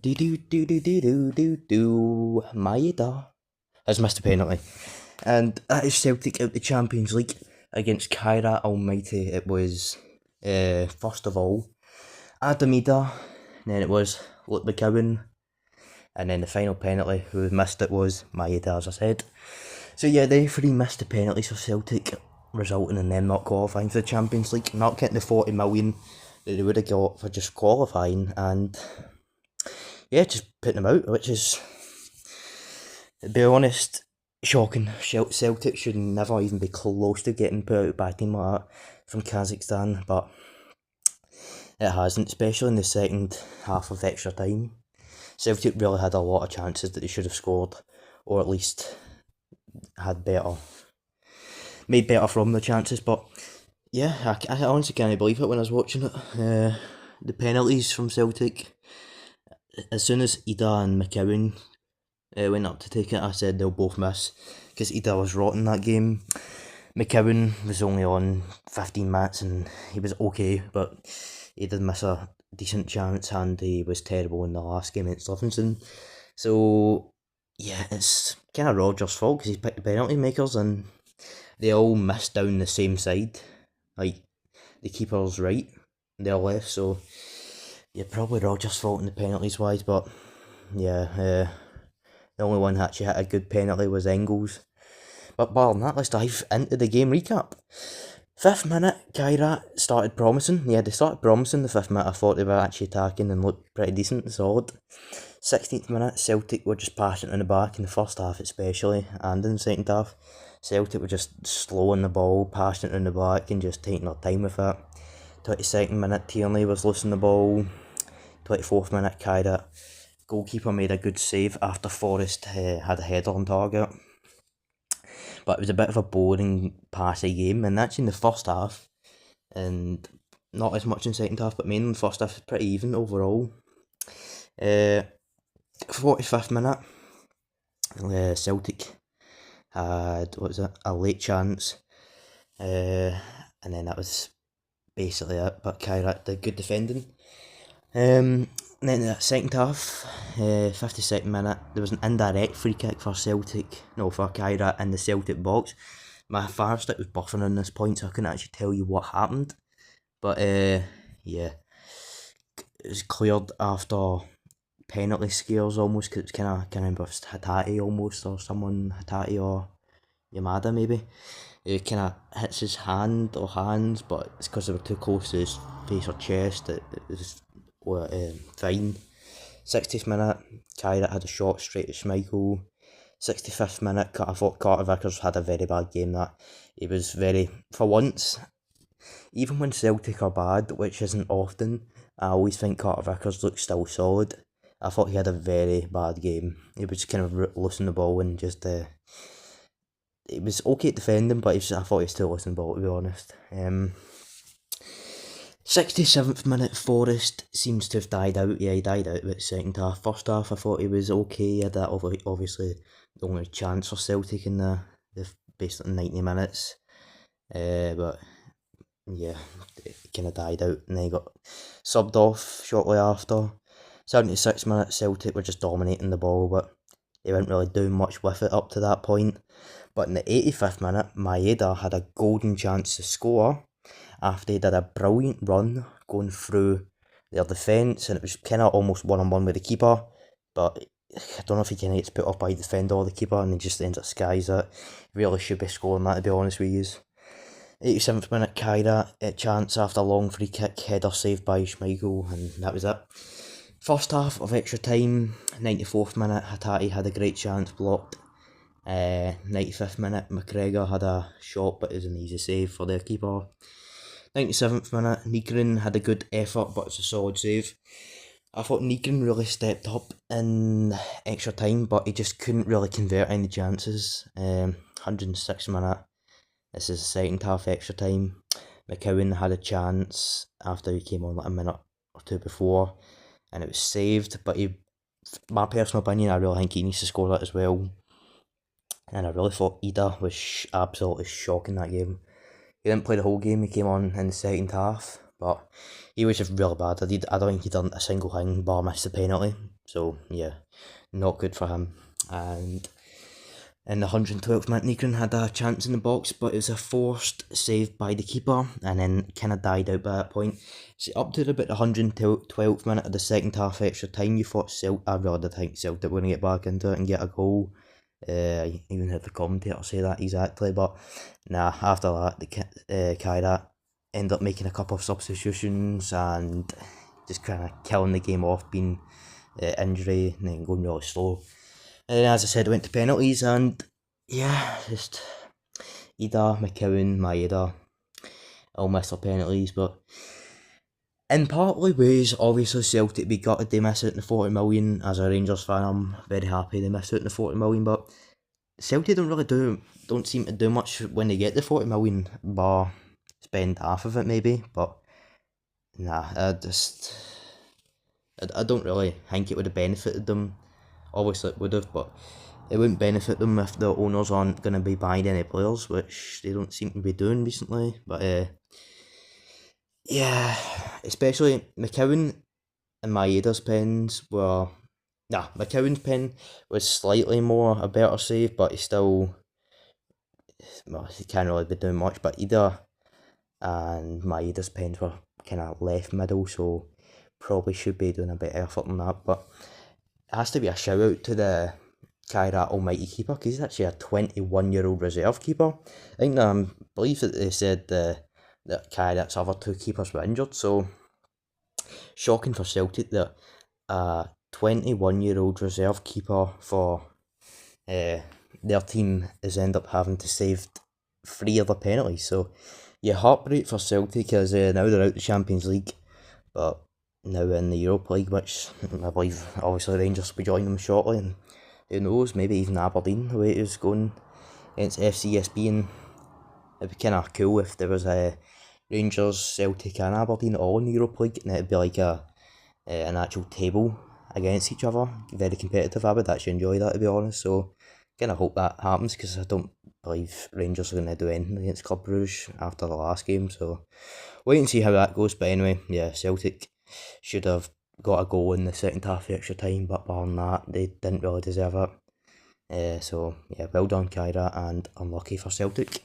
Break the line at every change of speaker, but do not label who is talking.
Do do do do do do do do. Maeda has missed a penalty, and that is Celtic out the Champions League against Kairat Almighty. It was first of all Adamida, then it was Luke McGowan, and then the final penalty. Who missed it was Maeda, as I said. So yeah, the three missed the penalties for Celtic, resulting in them not qualifying for the Champions League, not getting the 40 million that they would have got for just qualifying, and yeah, just putting them out, which is, to be honest, shocking. Celtic should never even be close to getting put out by a team like that from Kazakhstan, but it hasn't, especially in the second half of extra time. Celtic really had a lot of chances that they should have scored, or at least had made better from the chances, but yeah, I honestly can't believe it when I was watching it. The penalties from Celtic, as soon as Ida and McCowan went up to take it, I said they'll both miss, because Ida was rotten that game. McCowan was only on 15 minutes and he was okay, but he did miss a decent chance and he was terrible in the last game against Livingston. So yeah, it's kind of Rodgers' fault because he's picked the penalty makers and they all missed down the same side. Like, the keeper's right, they're left, so yeah, probably Rodgers' fault in the penalties wise, but yeah, the only one that actually hit a good penalty was Engels. But bar than that, let's dive into the game recap. 5th minute, Kairat started promising. Yeah, they started promising the 5th minute. I thought they were actually attacking and looked pretty decent and solid. 16th minute, Celtic were just passing in the back in the first half especially, and in the second half. Celtic were just slowing the ball, passing it in the back and just taking their time with it. 22nd minute, Tierney was losing the ball. 24th minute, Kairat goalkeeper made a good save after Forrest had a header on target. But it was a bit of a boring, passy game, and that's in the first half, and not as much in the second half, but mainly in the first half, pretty even overall. 45th minute, Celtic had, a late chance, and then that was basically it, but Kairat did good defending. And then the second half, 52nd minute, there was an indirect free kick for Kairat in the Celtic box. My fire stick was buffering on this point, so I couldn't actually tell you what happened. But yeah, it was cleared after penalty scares almost, because it was kind of remember Hatate almost, or someone, Hatate or Yamada maybe. It kind of hits his hand or hands, but it's because they were too close to his face or chest that it was fine. 60th minute, Kairat had a shot straight at Schmeichel. 65th minute, I thought Carter Vickers had a very bad game. That he was for once, even when Celtic are bad, which isn't often, I always think Carter Vickers looks still solid. I thought he had a very bad game. He was kind of losing the ball and just it was okay at defending, but I thought he was still losing the ball, to be honest. 67th minute, Forrest seems to have died out. Yeah, he died out about the second half. First half, I thought he was okay. He had that obviously the only chance for Celtic in the basically 90 minutes. But yeah, he kind of died out and then he got subbed off shortly after. 76th minute, Celtic were just dominating the ball, but they weren't really doing much with it up to that point. But in the 85th minute, Maeda had a golden chance to score after he did a brilliant run going through their defence, and it was kind of almost one-on-one with the keeper, but I don't know if he kind of gets put off by the defender or the keeper and he just ends up skies it. Really should be scoring that, to be honest with you. 87th minute, Kairat a chance after a long free kick, header saved by Schmeichel, and that was it. First half of extra time, 94th minute, Hatate had a great chance blocked. 95th minute, McGregor had a shot, but it was an easy save for their keeper. 97th minute, Nygren had a good effort, but it's a solid save. I thought Nygren really stepped up in extra time, but he just couldn't really convert any chances. 106th minute, this is the second half extra time. McCowan had a chance after he came on like a minute or two before, and it was saved, but my personal opinion, I really think he needs to score that as well. And I really thought Ida was absolutely shocking that game. He didn't play the whole game, he came on in the second half, but he was just really bad. I don't think he done a single thing bar miss the penalty. So yeah, not good for him. And in the 112th minute, Negrin had a chance in the box, but it was a forced save by the keeper, and then kind of died out by that point. So up to about the 112th minute of the second half extra time, you thought I really did think Celtic were going to get back into it and get a goal. I even heard the commentator say that exactly, but nah, after that, the Kairat ended up making a couple of substitutions and just kind of killing the game off, being injury and then going really slow. And as I said, it went to penalties, and yeah, just Ida, McCowan, Maeda all missed their penalties, but in partly ways, obviously Celtic be gutted they miss out in the 40 million. As a Rangers fan, I'm very happy they missed out in the 40 million, but Celtic don't seem to do much when they get the 40 million, bar spend half of it maybe, but nah, I don't really think it would have benefited them. Obviously it would have, but it wouldn't benefit them if the owners aren't going to be buying any players, which they don't seem to be doing recently. But yeah, especially McCowan and Maeda's pens were... Nah, McCowan's pen was slightly more a better save, but he can't really be doing much. But Ida and Maeda's pens were kind of left middle, so probably should be doing a bit of effort on that. But it has to be a shout out to the Kairat almighty keeper, because he's actually a 21-year-old reserve keeper. I think believe that they said that Kairat's other two keepers were injured, so shocking for Celtic that a 21-year-old reserve keeper for their team is end up having to save 3 of the penalties. So yeah, heartbreak for Celtic, as now they're out the Champions League, but now in the Europa League, which I believe obviously Rangers will be joining them shortly, and who knows, maybe even Aberdeen, the way it was going against FCSB, and it'd be kind of cool if there was a Rangers, Celtic and Aberdeen all in the Europa League, and it'd be like an actual table against each other, very competitive. I would actually enjoy that, to be honest, so kind of hope that happens, because I don't believe Rangers are going to do anything against Club Brugge after the last game, so wait and see how that goes. But anyway, yeah, Celtic should have got a goal in the second half of extra time, but bar than that, they didn't really deserve it. So yeah, well done Kairat, and unlucky for Celtic.